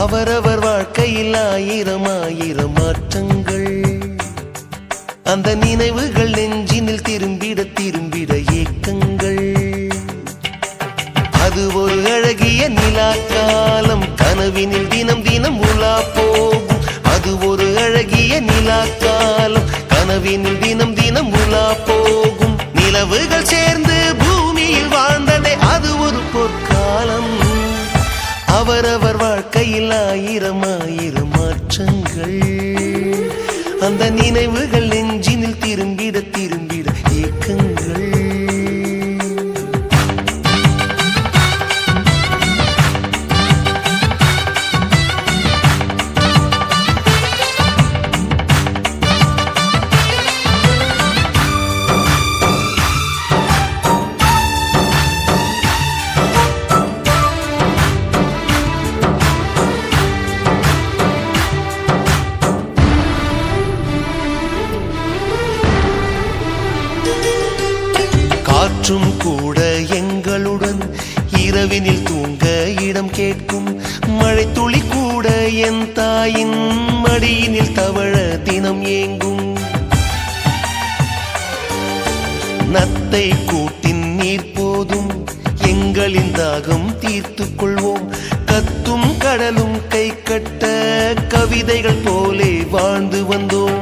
அவரவர் வாழ்க்கையில் ஆயிரம் ஆயிரம் மாற்றங்கள், அந்த நினைவுகள் நெஞ்சினில் திரும்பிட திரும்பிட ஏக்கங்கள். அது ஒரு அழகிய நிலா காலம், கனவினில் தினம் தினம் உலா போகும். அது ஒரு அழகிய நிலா காலம், கனவினில் தினம் தினம் உலா போகும். நிலவுகள் சேர்ந்து பூமியில் வாழ்ந்ததே அது ஒரு பொற்காலம். அவரவர் வாழ்க்கையில் ஆயிரம் ஆயிரம் மாற்றங்கள், அந்த நினைவுகள் நெஞ்சினில் திரும்பிட திரும்பிட ஏக்கங்கள். காற்றும் கூட எங்களுடன் இரவினில் தூங்க இடம் கேட்கும். மழை துளி கூட என் தாயின் மடியினில் தவழ தினம் ஏங்கும். நத்தை கூட்டின் நீர் போதும், எங்களின் தாகம் தீர்த்துக் கொள்வோம். கத்தும் கடலும் கை கட்ட கவிதைகள் போலே வாழ்ந்து வந்தோம்.